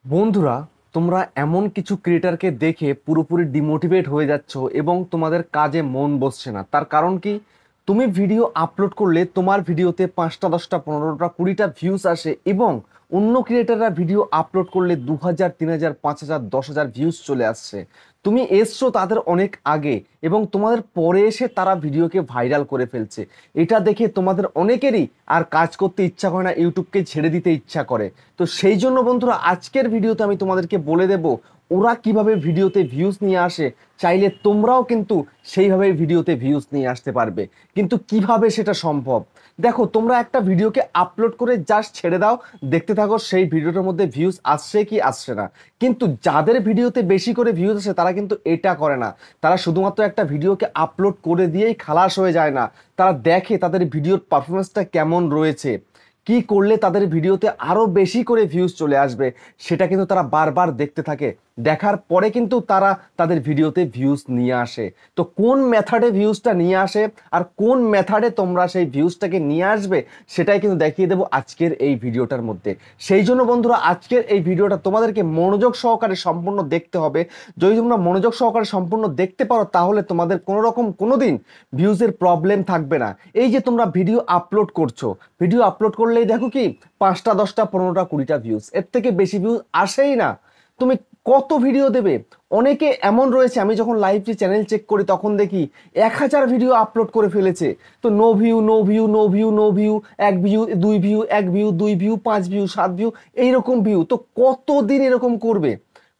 বন্ধুরা, তোমরা এমন কিছু ক্রিয়েটারকে দেখে পুরোপুরি ডিমোটিভেট হয়ে যাচ্ছ এবং তোমাদের কাজে মন বসছে না। তার কারণ কি? তুমি ভিডিও আপলোড করলে তোমার ভিডিওতে 5টা 10টা 15টা 20টা ভিউজ আসে এবং অন্য ক্রিয়েটাররা ভিডিও আপলোড করলে 2000 3000 5000 10,000 ভিউজ চলে আসছে। তুমি এসছো তাদের অনেক আগে এবং তোমাদের পরে এসে তারা ভিডিওকে ভাইরাল করে ফেলছে। এটা দেখে তোমাদের অনেকেরই আর কাজ করতে ইচ্ছা করে না, ইউটিউবকে ছেড়ে দিতে ইচ্ছা করে। তো সেই জন্য বন্ধুরা, আজকের ভিডিওতে আমি তোমাদেরকে বলে দেব ওরা কিভাবে ভিডিওতে ভিউজ নিয়ে আসে। চাইলে তোমরাও কিন্তু সেইভাবে ভিডিওতে ভিউজ নিয়ে আসতে পারবে, কিন্তু কিভাবে সেটা সম্ভব? দেখো, তোমরা একটা ভিডিওকে আপলোড করে জাস্ট ছেড়ে দাও, দেখতে থাকো সেই ভিডিওটার মধ্যে ভিউজ আসছে কি আসছে না। কিন্তু যাদের ভিডিওতে বেশি করে ভিউজ আসে তারা কিন্তু এটা করে না। তারা শুধুমাত্র একটা ভিডিওকে আপলোড করে দিয়েই খালাস হয়ে যায় না। তারা দেখে তাদের ভিডিওর পারফরমেন্সটা কেমন রয়েছে, কি করলে তাদের ভিডিওতে আরো বেশি করে ভিউজ চলে আসবে, সেটা কিন্তু তারা বারবার দেখতে থাকে। দেখার পরে কিন্তু তারা তাদের ভিডিওতে ভিউজ নিয়ে আসে। তো কোন মেথডে ভিউজটা নিয়ে আসে আর কোন মেথডে তোমরা সেই ভিউজটাকে নিয়ে আসবে, সেটাই কিন্তু দেখিয়ে দেবো আজকের এই ভিডিওটার মধ্যে। সেই জন্য বন্ধুরা, আজকের এই ভিডিওটা তোমাদেরকে মনোযোগ সহকারে সম্পূর্ণ দেখতে হবে। যদি তোমরা মনোযোগ সহকারে সম্পূর্ণ দেখতে পারো তাহলে তোমাদের কোনো রকম কোনো দিন ভিউজের প্রবলেম থাকবে না। এই যে তোমরা ভিডিও আপলোড করছো, ভিডিও আপলোড করলেই দেখো কি 5টা 10টা 15টা 20টা ভিউজ, এর থেকে বেশি ভিউজ আসেই না। তুমি কত ভিডিও দেবে? অনেকে এমন রয়েছে, আমি যখন লাইভলি চ্যানেল চেক করি তখন দেখি 1000 ভিডিও আপলোড করে ফেলেছে, তো no view no view no view no view, 1 view 2 view 1 view 2 view 5 view 7 view, এইরকম ভিউ। তো কতদিন এরকম করবে?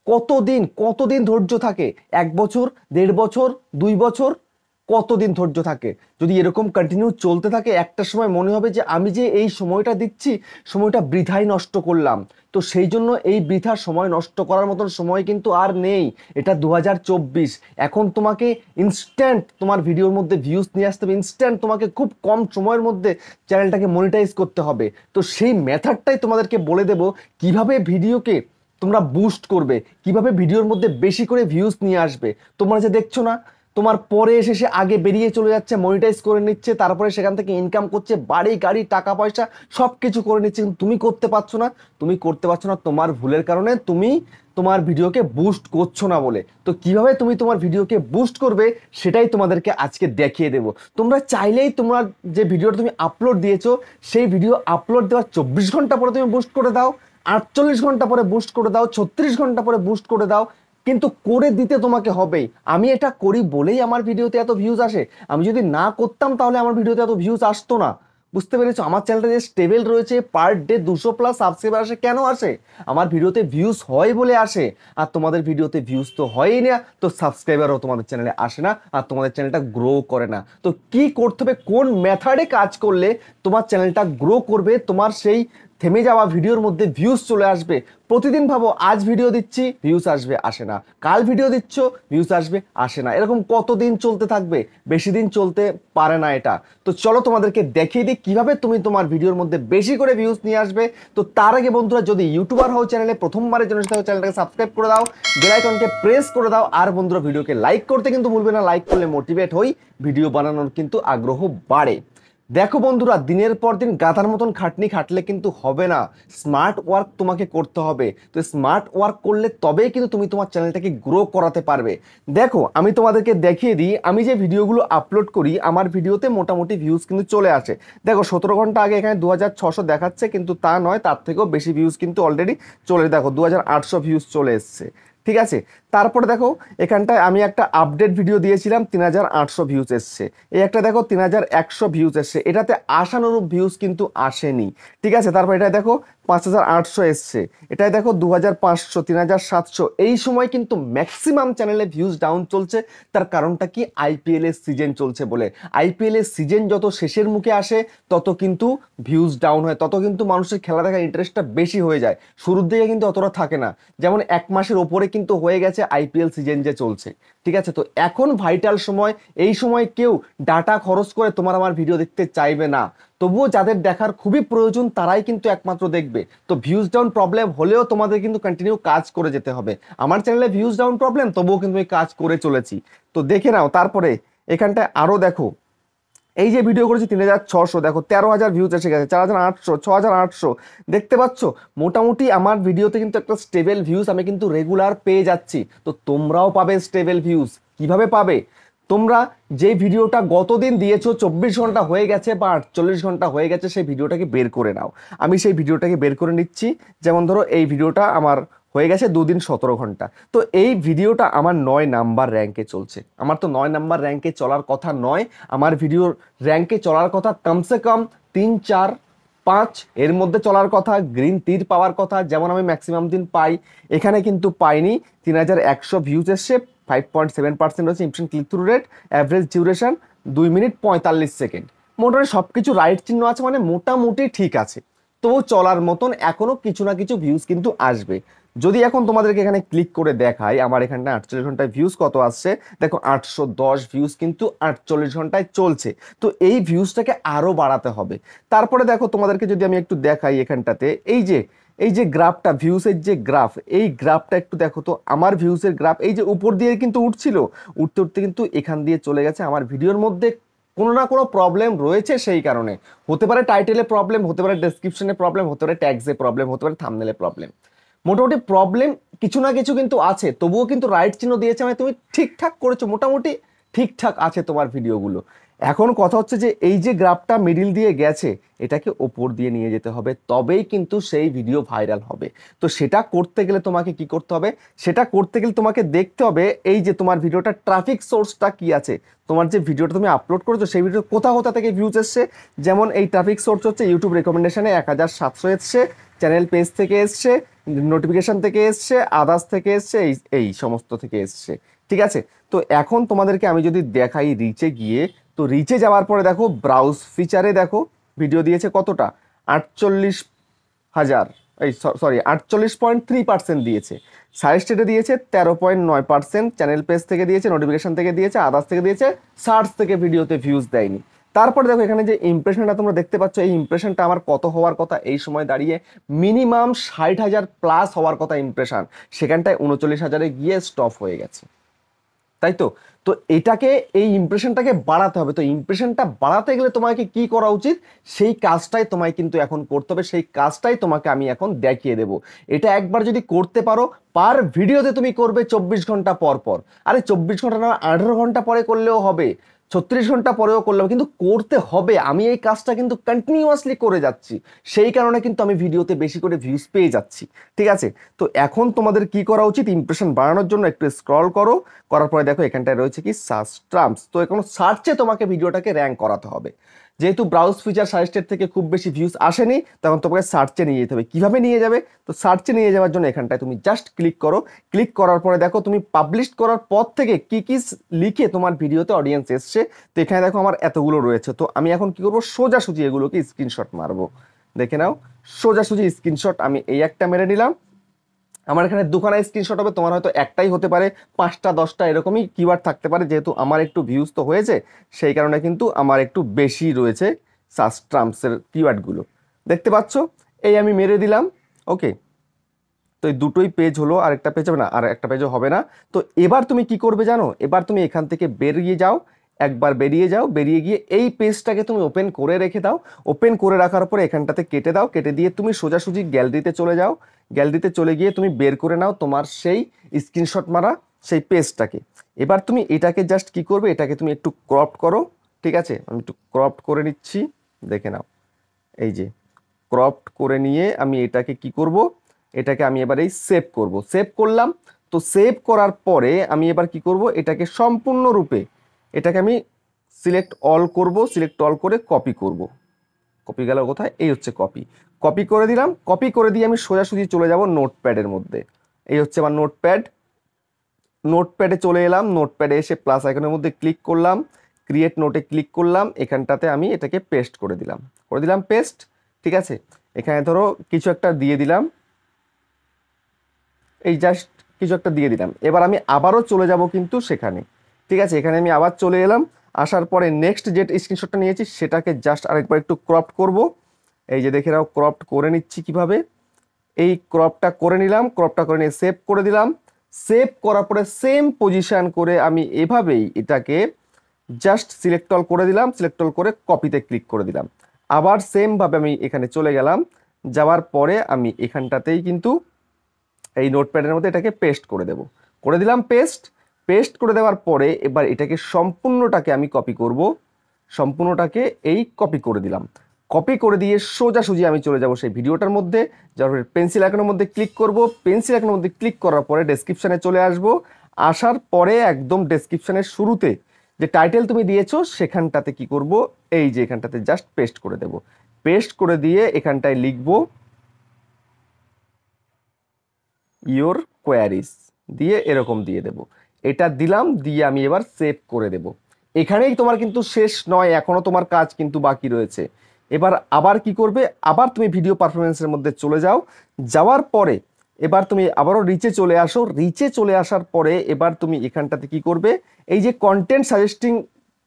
কতদিন কতদিন ধৈর্য থাকে? 1 বছর, 1.5 বছর, 2 বছর, কতদিন ধৈর্য থাকে? যদি এরকম কন্টিনিউ চলতে থাকে একটা সময় মনে হবে যে আমি যে এই সময়টা দিচ্ছি, সময়টা বৃথাই নষ্ট করলাম। তো সেই জন্য এই বৃথা সময় নষ্ট করার মতন সময় কিন্তু আর নেই। এটা 2024। এখন তোমাকে ইনস্ট্যান্ট তোমার ভিডিওর মধ্যে ভিউজ নিয়ে আসতে হবে, ইনস্ট্যান্ট তোমাকে খুব কম সময়ের মধ্যে চ্যানেলটাকে মনিটাইজ করতে হবে। তো সেই মেথডটাই তোমাদেরকে বলে দেব, কিভাবে ভিডিওকে তোমরা বুস্ট করবে, কিভাবে ভিডিওর মধ্যে বেশি করে ভিউজ নিয়ে আসবে। তোমরা যে দেখছো না, তোমার পরে এসে সে আগে বেরিয়ে চলে যাচ্ছে, মনিটাইজ করে নিচ্ছে, তারপরে সেখান থেকে ইনকাম করছে, বাড়ি গাড়ি টাকা পয়সা সব কিছু করে নিচ্ছে, কিন্তু তুমি করতে পারছো না। তুমি করতে পারছো না তোমার ভুলের কারণে, তুমি তোমার ভিডিওকে বুস্ট করছো না বলে। তো কিভাবে তুমি তোমার ভিডিওকে বুস্ট করবে সেটাই তোমাদেরকে আজকে দেখিয়ে দেবো। তোমরা চাইলেই তোমার যে ভিডিওটা তুমি আপলোড দিয়েছো সেই ভিডিও আপলোড দেওয়ার 24 ঘন্টা পরে তুমি বুস্ট করে দাও, 48 ঘন্টা পরে বুস্ট করে দাও, 36 ঘন্টা পরে বুস্ট করে দাও, কিন্তু করে দিতে তোমাকে হবেই। আমি এটা করি বলেই আমার ভিডিওতে এত ভিউজ আসে। আমি যদি না করতাম তাহলে আমার ভিডিওতে এত ভিউজ আসতো না। বুঝতে পেরেছো? আমার চ্যানেলটা যে স্টেবল রয়েছে, পার ডে 200+ সাবস্ক্রাইবার আসে, কেন আসে? আমার ভিডিওতে ভিউজ হয় বলে আসে। আর তোমাদের ভিডিওতে ভিউজ তো হয়ই না, তো সাবস্ক্রাইবারও তোমাদের চ্যানেলে আসে না, আর তোমাদের চ্যানেলটা গ্রো করে না। তো কি করতে হবে, কোন মেথডে কাজ করলে তোমার চ্যানেলটা গ্রো করবে, তোমার সেই থেমে যাওয়া ভিডিওর মধ্যে ভিউজ চলে আসবে? প্রতিদিন ভাবো, আজ ভিডিও দিচ্ছি ভিউজ আসবে, আসে না, কাল ভিডিও দিচ্ছ ভিউজ আসবে, আসে না, এরকম কতদিন চলতে থাকবে? বেশি দিন চলতে পারে না এটা। তো চলো তোমাদেরকে দেখিয়ে দিই কিভাবে তুমি তোমার ভিডিওর মধ্যে বেশি করে ভিউজ নিয়ে আসবে। তো তার আগে বন্ধুরা, যদি ইউটিউবার হও, চ্যানেলে প্রথমবারের জন্য চ্যানেলটাকে সাবস্ক্রাইব করে দাও, বেল আইকনকে প্রেস করে দাও, আর বন্ধুরা ভিডিওকে লাইক করতে কিন্তু ভুলবে না। লাইক করলে মোটিভেট হই, ভিডিও বানানোর কিন্তু আগ্রহ বাড়ে। দেখো বন্ধুরা, দিনের পর দিন গাধার মতন খাটনি খাটলে কিন্তু হবে না, স্মার্ট ওয়ার্ক তোমাকে করতে হবে। তো স্মার্ট ওয়ার্ক করলে তবেই কিন্তু তুমি তোমার চ্যানেলটাকে গ্রো করাতে পারবে। দেখো, আমি তোমাদেরকে দেখিয়ে দিই, আমি যে ভিডিওগুলো আপলোড করি আমার ভিডিওতে মোটামুটি ভিউজ কিন্তু চলে আসে। দেখো, 17 ঘন্টা আগে এখানে 2600 দেখাচ্ছে, কিন্তু তা নয়, তার থেকেও বেশি ভিউজ কিন্তু অলরেডি চলে, দেখো 2800 ভিউজ চলে এসছে। ঠিক আছে, তারপরে দেখো এখানটায় আমি একটা আপডেট ভিডিও দিয়েছিলাম, 3800 ভিউজ এসছে। এই একটা দেখো 3100 ভিউজ এসছে, এটাতে আশানুরূপ ভিউজ কিন্তু আসেনি। ঠিক আছে, তারপর এটা দেখো 5800 এসছে, এটাই দেখো 2500 3700। এই সময় কিন্তু ম্যাক্সিমাম চ্যানেলে ভিউজ ডাউন চলছে। তার কারণটা কি? আইপিএল এর সিজন চলছে বলে। আইপিএল এর সিজন যত শেষের মুখে আসে তত কিন্তু ভিউজ ডাউন হয়, তত কিন্তু মানুষের খেলা দেখার ইন্টারেস্টটা বেশি হয়ে যায়। শুরুর দিকে কিন্তু অতটা থাকে না। যেমন 1 মাসের ওপরে কিন্তু হয়ে গেছে আইপিএল সিজন যে চলছে। ঠিক আছে, তো এখন ভাইটাল সময়, এই সময় কেউ ডাটা খরচ করে তোমার আমার ভিডিও দেখতে চাইবে না। তবুও যাদের দেখার খুবই প্রয়োজন তারাই কিন্তু একমাত্র দেখবে। তো ভিউজ ডাউন প্রবলেম হলেও তোমাদের কিন্তু কন্টিনিউ কাজ করে যেতে হবে। আমার চ্যানেলে ভিউজ ডাউন প্রবলেম, তবুও কিন্তু আমি কাজ করে চলেছি। তো দেখে নাও। তারপরে এখানটায় আরো দেখো, এই যে ভিডিও করেছি 3600, দেখো 13000 ভিউজ এসে গেছে, 4800, 6800, দেখতে পাচ্ছ মোটামুটি আমার ভিডিওতে কিন্তু একটা স্টেবল ভিউজ আমি কিন্তু রেগুলার পেয়ে যাচ্ছি। তো তোমরাও পাবে স্টেবল ভিউজ। কিভাবে পাবে? তোমরা যে ভিডিওটা গতদিন দিয়েছো 24 ঘন্টা হয়ে গেছে বা 48 ঘন্টা হয়ে গেছে, সেই ভিডিওটাকে বের করে নাও। আমি সেই ভিডিওটাকে বের করে নিচ্ছি। যেমন ধরো এই ভিডিওটা আমার হয়ে গেছে 2 দিন 17 ঘন্টা। তো এই ভিডিওটা আমার 9 নাম্বার র্যাঙ্কে চলছে। আমার তো 9 নাম্বার র্যাঙ্কে চলার কথা নয়, আমার ভিডিওর র্যাঙ্কে চলার কথা কমসে কম 3, 4, 5 এর মধ্যে চলার কথা, গ্রিন তীর পাওয়ার কথা, যেমন আমি ম্যাক্সিমাম দিন পাই। এখানে কিন্তু পাইনি। 3100 ভিউজ এসছে, 5.7% হচ্ছে impression click through rate, average duration 2 minute 45 second. মোটামুটি সব কিছু রাইট চিহ্ন আছে, মানে মোটামুটি ঠিক আছে। তবু চলার মতন এখনো কিছু না কিছু ভিউজ কিন্তু আসবে। যদি এখন তোমাদেরকে এখানে ক্লিক করে দেখাই আমার এখানটা 48 ঘন্টায় ভিউজ কত আসছে, দেখো 810 ভিউজ কিন্তু 48 ঘন্টায় চলছে। তো এই ভিউজটাকে আরো বাড়াতে হবে। তারপরে দেখো তোমাদেরকে যদি আমি একটু দেখাই এখানটাতে, এই যে গ্রাফটা, ভিউসের যে গ্রাফ, এই গ্রাফটা একটু দেখো তো। আমার ভিউসের গ্রাফ এই যে উপর দিয়ে কিন্তু উঠছিল, উঠতে উঠতে কিন্তু এখান দিয়ে চলে গেছে। আমার ভিডিওর মধ্যে কোনো না কোনো প্রবলেম রয়েছে, সেই কারণে হতে পারে টাইটেলে প্রবলেম, হতে পারে ডেসক্রিপশনে প্রবলেম, হতে পারে ট্যাগসে প্রবলেম, হতে পারে থাম্বনেলে প্রবলেম। মোটামুটি প্রবলেম কিছু না কিছু কিন্তু আছে, তবুও কিন্তু রাইট চিহ্ন দিয়েছে, মানে তুমি ঠিকঠাক করেছো, মোটামুটি ঠিকঠাক আছে তোমার ভিডিওগুলো। এখন কথা হচ্ছে যে এই যে গ্রাফটা মিডিল দিয়ে গেছে, এটাকে ওপর দিয়ে নিয়ে যেতে হবে, তবেই কিন্তু সেই ভিডিও ভাইরাল হবে। তো সেটা করতে গেলে তোমাকে কি করতে হবে? সেটা করতে গেলে তোমাকে দেখতে হবে এই যে তোমার ভিডিওটা ট্রাফিক সোর্সটা কি আছে। তোমার যে ভিডিওটা তুমি আপলোড করেছো সেই ভিডিও কোথা কোথা থেকে ভিউজ এসছে। যেমন এই ট্রাফিক সোর্স হচ্ছে ইউটিউব রেকমেন্ডেশনে 1700 এসছে, চ্যানেল পেজ থেকে এসছে, নোটিফিকেশন থেকে এসছে, আদার্স থেকে এসছে, এই সমস্ত থেকে এসছে। ঠিক আছে। তো এখন তোমাদেরকে আমি যদি দেখাই রিচে গিয়ে, তো রিচে যাওয়ার পরে দেখো ব্রাউজ ফিচারে দেখো ভিডিও দিয়েছে কতটা, 48,000, এই সরি 48.3% দিয়েছে। সাজেস্টেডে দিয়েছে 13.9%, চ্যানেল পেজ থেকে দিয়েছে, নোটিফিকেশন থেকে দিয়েছে, আদার্স থেকে দিয়েছে, সার্চ থেকে ভিডিওতে ভিউজ দেয়নি। তারপরে দেখো এখানে যে ইমপ্রেশনটা তোমরা দেখতে পাচ্ছ, এই ইমপ্রেশনটা আমার কত হওয়ার কথা এই সময় দাঁড়িয়ে? মিনিমাম 60,000 প্লাস হওয়ার কথা ইমপ্রেশন, সেখানটায় 39,000-এ গিয়ে স্টপ হয়ে গেছে। তাই তো। তো এটাকে, এই ইমপ্রেশনটাকে বাড়াতে হবে। তো ইমপ্রেশনটা বাড়াতে গেলে তোমাকে কি করা উচিত, সেই কাজটাই তোমায় কিন্তু এখন করতে হবে। সেই কাজটাই তোমাকে আমি এখন দেখিয়ে দেব। এটা একবার যদি করতে পারো, পার ভিডিওতে তুমি করবে 24 ঘন্টা পর পর। আরে 24 ঘন্টা না, 18 ঘন্টা পরে করলেও হবে, 36 ঘন্টা পরেও করলেও, কিন্তু করতে হবে। আমি এই কাজটা কিন্তু কন্টিনিউয়াসলি করে যাচ্ছি, সেই কারণে কিন্তু আমি ভিডিওতে বেশি করে ভিউজ পেয়ে যাচ্ছি। ঠিক আছে। তো এখন তোমাদের কি করা উচিত, ইমপ্রেশন বাড়ানোর জন্য একটু স্ক্রল করো, করার পরে দেখো এখানটায় রয়েছে কি সার্চ টার্মস। তো এখন সার্চে তোমাকে ভিডিওটাকে র্যাঙ্ক করাতে হবে। যেহেতু ব্রাউজ ফিচার সাজেস্টেড থেকে খুব বেশি ভিউজ আসেনি, তখন তোমাকে সার্চে নিয়ে যেতে হবে। কিভাবে নিয়ে যাবে? তো সার্চে নিয়ে যাওয়ার জন্য এখানটায় তুমি জাস্ট ক্লিক করো। ক্লিক করার পরে দেখো তুমি পাবলিশ করার পর থেকে কি কি লিখে তোমার ভিডিওতে অডিয়েন্স এসছে। তো এখানে দেখো আমার এতগুলো রয়েছে। তো আমি এখন কি করবো, সোজাসুজি এগুলোকে স্ক্রিনশট মারবো। দেখে নাও, সোজাসুজি স্ক্রিনশট আমি এই একটা মেরে নিলাম। আমার এখানে দুখানা স্ক্রিনশট হবে, তোমার হয়তো একটাই হতে পারে, 5টা 10টা এরকমই কিওয়ার্ড থাকতে পারে। যেহেতু আমার একটু ভিউজ তো হয়েছে, সেই কারণে কিন্তু আমার একটু বেশি রয়েছে সার্চ টার্মসের কিওয়ার্ডগুলো। দেখতে পাচ্ছ, এই আমি মেরে দিলাম। ওকে। তো এই দুটোই পেজ হলো, আর একটা পেজ হবে না, আর একটা পেজও হবে না। তো এবার তুমি কি করবে জানো, এবার তুমি এখান থেকে বেরিয়ে যাও। একবার বেরিয়ে যাও, বেরিয়ে গিয়ে এই পেজটাকে তুমি ওপেন করে রেখে দাও। ওপেন করে রাখার পরে এখানটাতে কেটে দাও, কেটে দিয়ে তুমি সোজাসুজি গ্যালারিতে চলে যাও। গ্যালারিতে চলে গিয়ে তুমি বের করে নাও তোমার সেই স্ক্রিনশট মারা সেই পেজটাকে। এবার তুমি এটাকে জাস্ট কি করবে, এটাকে তুমি একটু ক্রপ করো। ঠিক আছে, আমি একটু ক্রপ করে নিচ্ছি, দেখে নাও। এই যে ক্রপড করে নিয়ে আমি এটাকে কি করব, এটাকে আমি এবার এই সেভ করব। সেভ করলাম। তো সেভ করার পরে আমি এবার কি করব, এটাকে সম্পূর্ণরূপে এটাকে আমি সিলেক্ট অল করব। সিলেক্ট অল করে কপি করব। কপি গেল কোথায়, এই হচ্ছে কপি। কপি করে দিলাম। কপি করে দিয়ে আমি সোজাসুজি চলে যাব নোটপ্যাডের মধ্যে। এই হচ্ছে আমার নোটপ্যাড। নোটপ্যাডে চলে এলাম। নোটপ্যাডে এসে প্লাস আইকনের মধ্যে ক্লিক করলাম, ক্রিয়েট নোটে ক্লিক করলাম। এখানটাতে আমি এটাকে পেস্ট করে দিলাম পেস্ট। ঠিক আছে। এখানে ধরো কিছু একটা দিয়ে দিলাম, এই জাস্ট কিছু একটা দিয়ে দিলাম। এবার আমি আবারও চলে যাব কিন্তু সেখানে। ঠিক আছে, এখানে আমি আবার চলে এলাম। আসার পরে নেক্সট যে স্ক্রিনশটটা নিয়েছি সেটাকে জাস্ট আরেকবার একটু ক্রপ করব। এই যে দেখে নাও, ক্রপ করে নিচ্ছি কিভাবে। এই ক্রপটা করে নিলাম, ক্রপটা করে নিয়ে সেভ করে দিলাম। সেভ করার পরে সেম পজিশন করে আমি এভাবেই এটাকে জাস্ট সিলেক্ট অল করে দিলাম, সিলেক্ট অল করে কপিতে ক্লিক করে দিলাম। আবার সেমভাবে আমি এখানে চলে গেলাম, যাওয়ার পরে আমি এখানটাতেই কিন্তু এই নোটপ্যাডের মধ্যে এটাকে পেস্ট করে দেব, করে দিলাম পেস্ট। পেস্ট করে দেওয়ার পরে এবার এটাকে সম্পূর্ণটাকে আমি কপি করব, সম্পূর্ণটাকে এই কপি করে দিলাম। কপি করে দিয়ে সোজাসুজি আমি চলে যাব সেই ভিডিওটার মধ্যে, যার পরে পেন্সিল আইকনের মধ্যে ক্লিক করব। পেন্সিল আইকনের মধ্যে ক্লিক করার পরে ডেসক্রিপশানে চলে আসব। আসার পরে একদম ডেসক্রিপশানের শুরুতে যে টাইটেল তুমি দিয়েছো সেখানটাতে কি করব, এই যে এখানটাতে জাস্ট পেস্ট করে দেব। পেস্ট করে দিয়ে এখানটায় লিখব ইওর কোয়ারিজ, দিয়ে এরকম দিয়ে দেব। এটা দিলাম, দিয়ে আমি এবার সেভ করে দেব। এখানেই তোমার কিন্তু শেষ নয়, এখনো তোমার কাজ কিন্তু বাকি রয়েছে। এবার আবার কি করবে, আবার তুমি ভিডিও পারফরমেন্সের মধ্যে চলে যাও। যাওয়ার পরে এবার তুমি আবারও রিচে চলে আসো। রিচে চলে আসার পরে এবার তুমি এখানটাতে কি করবে, এই যে কন্টেন্ট সাজেস্টিং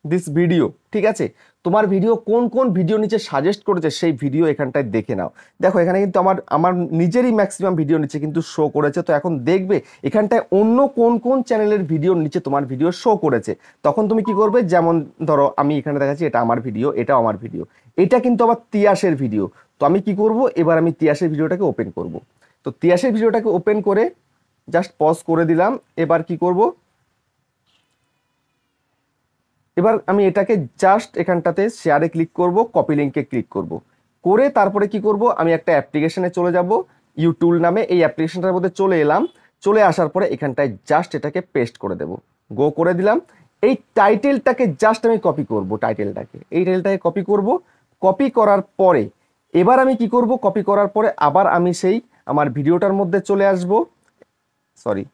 দিস ভিডিও, ঠিক আছে, তোমার ভিডিও কোন কোন ভিডিও নিচে সাজেস্ট করেছে সেই ভিডিও এখানটায় দেখে নাও। দেখো এখানে কিন্তু আমার আমার নিজেরই ম্যাক্সিমাম ভিডিও নিচে কিন্তু শো করেছে। তো এখন দেখবে এখানটায় অন্য কোন কোন চ্যানেলের ভিডিওর নিচে তোমার ভিডিও শো করেছে। তখন তুমি কি করবে, যেমন ধরো আমি এখানে দেখাচ্ছি এটা আমার ভিডিও, এটাও আমার ভিডিও, এটা কিন্তু আবার তিয়াসের ভিডিও। তো আমি কি করব, এবার আমি তিয়াসের ভিডিওটাকে ওপেন করব। তো তিয়াসের ভিডিওটাকে ওপেন করে জাস্ট পজ করে দিলাম। এবার কি করব, এবার আমি এটাকে জাস্ট এখানটাতে শেয়ারে ক্লিক করব, কপি লিঙ্কে ক্লিক করব, করে তারপরে কি করব, আমি একটা অ্যাপ্লিকেশনে চলে যাব, ইউটুল নামে এই অ্যাপ্লিকেশনটার মধ্যে চলে এলাম। চলে আসার পরে এখানটায় জাস্ট এটাকে পেস্ট করে দেব, গো করে দিলাম। এই টাইটেলটাকে জাস্ট আমি কপি করব, টাইটেলটাকে এই টাইটেলটাকে কপি করব। কপি করার পরে এবার আমি কি করব, কপি করার পরে আবার আমি সেই আমার ভিডিওটার মধ্যে চলে আসব, সরি,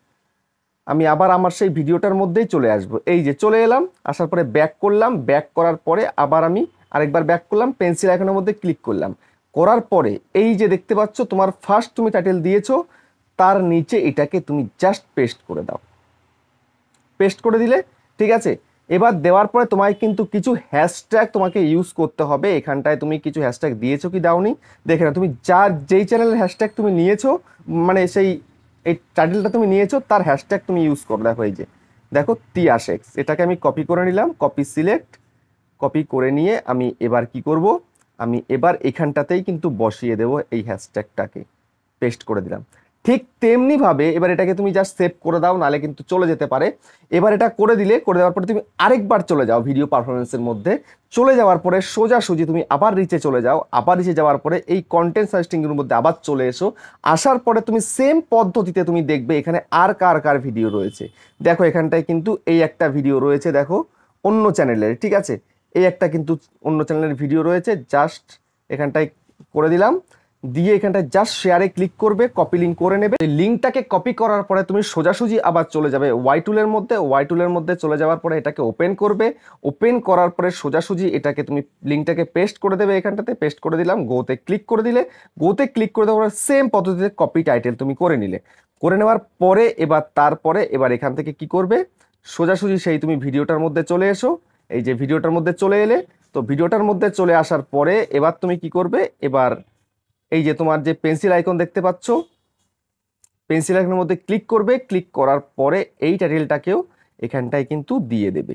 আমি আবার আমার সেই ভিডিওটার মধ্যেই চলে আসব। এই যে চলে এলাম, আসার পরে ব্যাক করলাম, ব্যাক করার পরে আবার আমি আরেকবার ব্যাক করলাম, পেন্সিল আইকনের মধ্যে ক্লিক করলাম। করার পরে এই যে দেখতে পাচ্ছ তোমার ফার্স্ট তুমি টাইটেল দিয়েছো, তার নিচে এটাকে তুমি জাস্ট পেস্ট করে দাও। পেস্ট করে দিলে ঠিক আছে। এবার দেওয়ার পরে তোমায় কিন্তু কিছু হ্যাশট্যাগ তোমাকে ইউজ করতে হবে। এখানটায় তুমি কিছু হ্যাশট্যাগ দিয়েছো কি দাওনি দেখে না, তুমি যেই চ্যানেলের হ্যাশট্যাগ তুমি নিয়েছো, মানে সেই এই টাইটেলটা তুমি নিয়েছো তার হ্যাশট্যাগ তুমি ইউজ করো। দেখো এই যে দেখো তিয়াশেক্স, এটাকে আমি কপি করে নিলাম, কপি সিলেক্ট, কপি করে নিয়ে আমি এবার কি করব, আমি এবার এখানটাতেই কিন্তু বসিয়ে দেব এই হ্যাশট্যাগটাকে, পেস্ট করে দিলাম। ঠিক তেমনি ভাবে এবার এটাকে তুমি জাস্ট সেভ করে দাও, নালে কিন্তু চলে যেতে পারে। এবার এটা করে দিলে, করে দেওয়ার পরে তুমি আরেকবার চলে যাও ভিডিও পারফরমেন্সের মধ্যে। চলে যাওয়ার পরে সোজাসুজি তুমি আবার রিচে চলে যাও। আবার রিচে যাওয়ার পরে এই কন্টেন্ট সাজেস্টিংয়ের মধ্যে আবার চলে এসো। আসার পরে তুমি সেম পদ্ধতিতে তুমি দেখবে এখানে আর কার কার ভিডিও রয়েছে। দেখো এখানটায় কিন্তু এই একটা ভিডিও রয়েছে, দেখো অন্য চ্যানেলের, ঠিক আছে, এই একটা কিন্তু অন্য চ্যানেলের ভিডিও রয়েছে। জাস্ট এখানটায় করে দিলাম, দিয়ে এখানটায় জাস্ট শেয়ারে ক্লিক করবে, কপি লিঙ্ক করে নেবে। এই লিঙ্কটাকে কপি করার পরে তুমি সোজাসুজি আবার চলে যাবে ওয়াই টুলের মধ্যে। ওয়াই টুলের মধ্যে চলে যাওয়ার পরে এটাকে ওপেন করবে। ওপেন করার পরে সোজাসুজি এটাকে তুমি লিঙ্কটাকে পেস্ট করে দেবে। এখানটাতে পেস্ট করে দিলাম, গোতে ক্লিক করে দিলে, গোতে ক্লিক করে দেওয়ার পরে সেম পদ্ধতিতে কপি টাইটেল তুমি করে নিলে। করে নেওয়ার পরে এবার তারপরে এবার এখান থেকে কি করবে, সোজাসুজি সেই তুমি ভিডিওটার মধ্যে চলে এসো। এই যে ভিডিওটার মধ্যে চলে এলে, তো ভিডিওটার মধ্যে চলে আসার পরে এবার তুমি কি করবে, এবার এই যে তোমার যে পেন্সিল আইকন দেখতে পাচ্ছ, পেন্সিল আইকনের মধ্যে ক্লিক করবে। ক্লিক করার পরে এই টাইটেলটাকেও এখানটায় কিন্তু দিয়ে দেবে,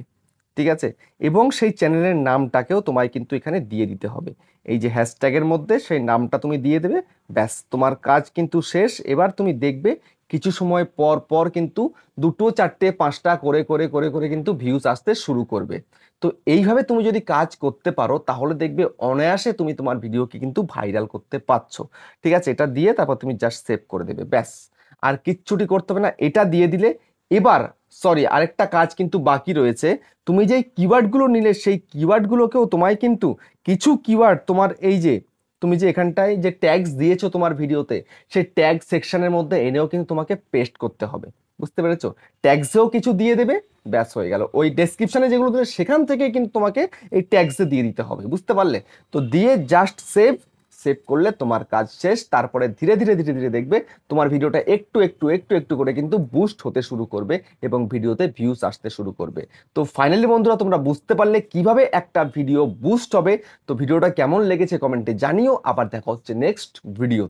ঠিক আছে, এবং সেই চ্যানেলের নামটাকেও তোমায় কিন্তু এখানে দিয়ে দিতে হবে। এই যে হ্যাশট্যাগের মধ্যে সেই নামটা তুমি দিয়ে দেবে, ব্যাস তোমার কাজ কিন্তু শেষ। এবার তুমি দেখবে কিছু সময় পর পর কিন্তু 2, 4, 5টা করে করে করে করে কিন্তু ভিউজ আসতে শুরু করবে। তো এইভাবে তুমি যদি কাজ করতে পারো তাহলে দেখবে অনায়াসে তুমি তোমার ভিডিওকে কিন্তু ভাইরাল করতে পারছো, ঠিক আছে। এটা দিয়ে তারপর তুমি জাস্ট সেভ করে দেবে, ব্যাস আর কিচ্ছুটি করতে হবে না। এটা দিয়ে দিলে এবার সরি আরেকটা কাজ কিন্তু বাকি রয়েছে। তুমি যেই কিওয়ার্ডগুলো নিলে সেই কিওয়ার্ডগুলোকেও তোমায় কিন্তু কিছু কিওয়ার্ড তোমার এই যে তুমি যে এখানটায় যে ট্যাগস দিয়েছো তোমার ভিডিওতে, সেই ট্যাগ সেকশনের মধ্যে এনেও কিন্তু তোমাকে পেস্ট করতে হবে, বুঝতে পেরেছো। ট্যাগসেও কিছু দিয়ে দেবে, ব্যাস হয়ে গেল। ওই ডেসক্রিপশনে যেগুলো দেবে সেখান থেকে কিন্তু তোমাকে এই ট্যাগসে দিয়ে দিতে হবে, বুঝতে পারলে। তো দিয়ে জাস্ট সেভ, সেভ করলে তোমার কাজ শেষ। তারপরে ধীরে ধীরে ধীরে ধীরে দেখবে তোমার ভিডিওটা একটু একটু একটু একটু করে কিন্তু বুস্ট হতে শুরু করবে এবং ভিডিওতে ভিউজ আসতে শুরু করবে। তো ফাইনালি বন্ধুরা তোমরা বুঝতে পারলে কিভাবে একটা ভিডিও বুস্ট হবে। তো ভিডিওটা কেমন লেগেছে কমেন্টে জানিও। আবার দেখা হচ্ছে নেক্সট ভিডিও।